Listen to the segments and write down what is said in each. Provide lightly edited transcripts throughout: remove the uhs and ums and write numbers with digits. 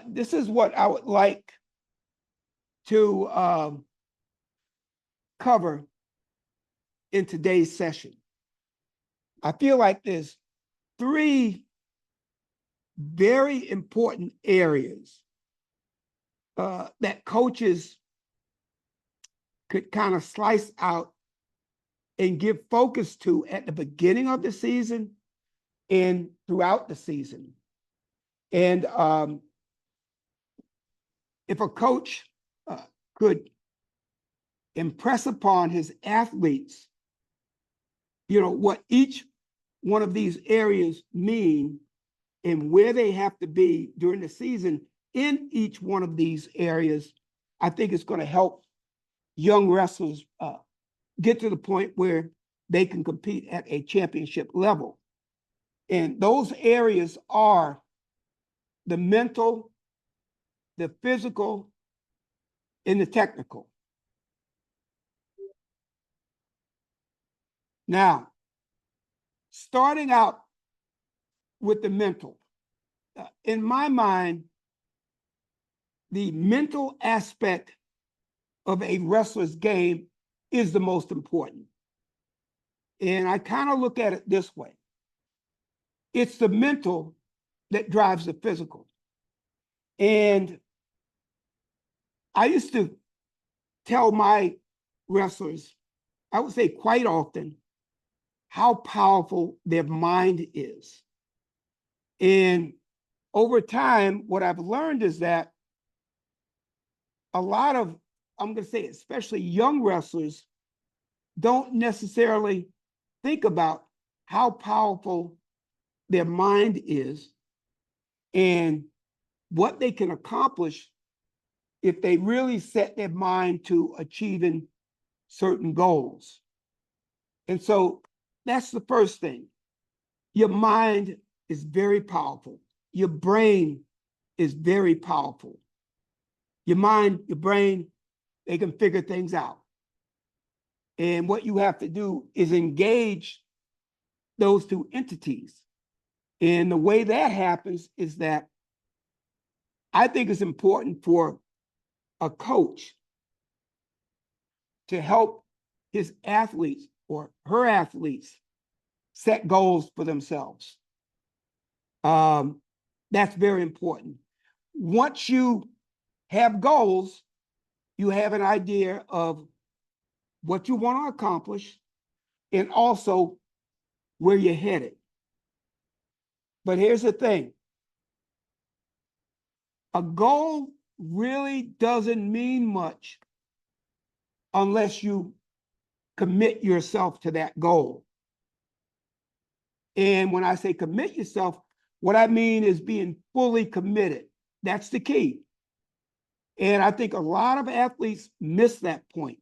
this is what I would like to cover in today's session. I feel like there's three very important areas that coaches could kind of slice out and give focus to at the beginning of the season and throughout the season. And if a coach could impress upon his athletes, what each one of these areas mean and where they have to be during the season in each one of these areas, I think it's going to help young wrestlers get to the point where they can compete at a championship level. And those areas are the mental, the physical, and the technical. Now, starting out with the mental, in my mind, the mental aspect of a wrestler's game is the most important. And I kind of look at it this way. It's the mental that drives the physical. And I used to tell my wrestlers, I would say quite often, how powerful their mind is. And over time, what I've learned is that a lot of, I'm going to say, especially young wrestlers, don't necessarily think about how powerful their mind is and what they can accomplish if they really set their mind to achieving certain goals. And so that's the first thing. Your mind is very powerful. Your brain is very powerful. Your mind, your brain, they can figure things out. And what you have to do is engage those two entities. And the way that happens is that I think it's important for a coach to help his athletes or her athletes set goals for themselves. That's very important. Once you have goals, you have an idea of what you want to accomplish and also where you're headed. But here's the thing. A goal really doesn't mean much unless you commit yourself to that goal. And when I say commit yourself, what I mean is being fully committed. That's the key. And I think a lot of athletes miss that point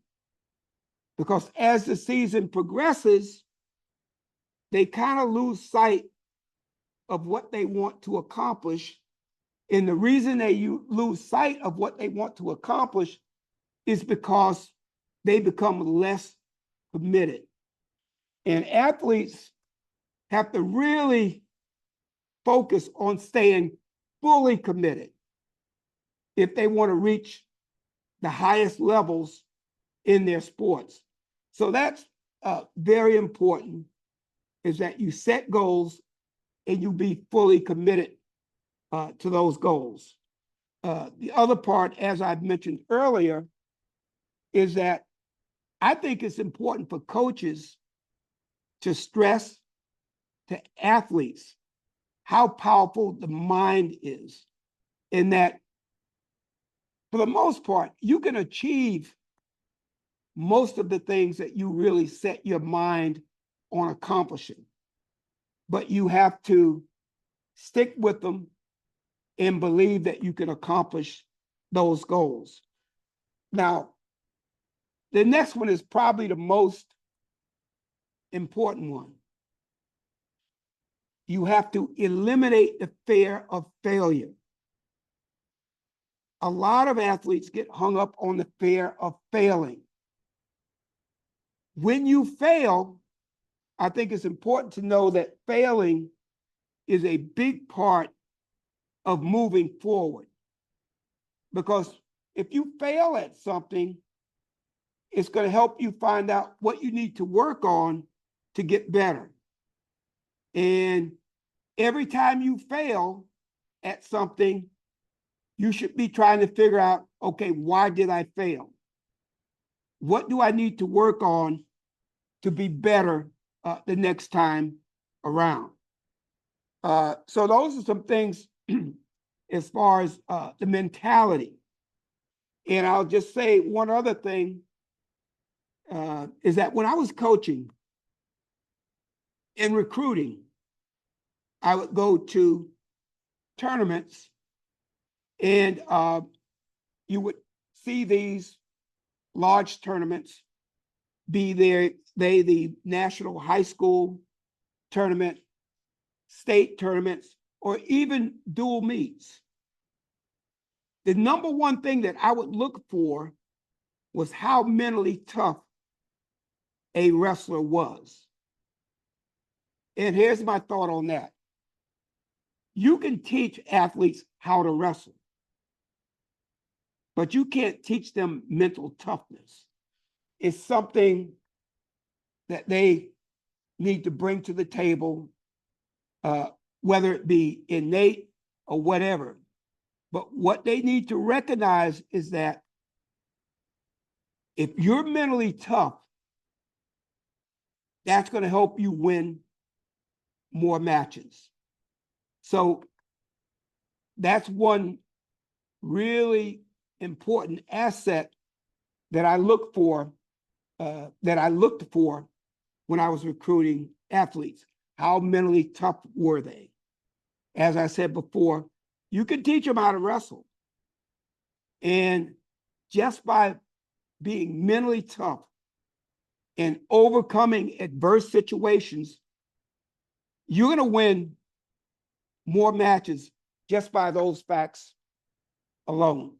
because as the season progresses, they kind of lose sight of what they want to accomplish. And the reason they lose sight of what they want to accomplish is because they become less committed. And athletes have to really focus on staying fully committed if they want to reach the highest levels in their sports. So that's very important, is that you set goals and you be fully committed to those goals. The other part, as I've mentioned earlier, is that I think it's important for coaches to stress to athletes how powerful the mind is, in that for the most part, you can achieve most of the things that you really set your mind on accomplishing, but you have to stick with them and believe that you can accomplish those goals. Now, the next one is probably the most important one. You have to eliminate the fear of failure. A lot of athletes get hung up on the fear of failing. When you fail, I think it's important to know that failing is a big part of moving forward. Because if you fail at something, it's going to help you find out what you need to work on to get better. And every time you fail at something, you should be trying to figure out, okay, why did I fail? What do I need to work on to be better the next time around? So those are some things as far as the mentality. And I'll just say one other thing is that when I was coaching and recruiting, I would go to tournaments and you would see these large tournaments, be the national high school tournament, state tournaments, or even dual meets. The number one thing that I would look for was how mentally tough a wrestler was. And here's my thought on that. You can teach athletes how to wrestle, but you can't teach them mental toughness. It's something that they need to bring to the table, whether it be innate or whatever. But what they need to recognize is that if you're mentally tough, that's going to help you win more matches. So that's one really important asset that I looked for when I was recruiting athletes. How mentally tough were they? As I said before, you can teach them how to wrestle. And just by being mentally tough and overcoming adverse situations, you're going to win more matches just by those facts alone.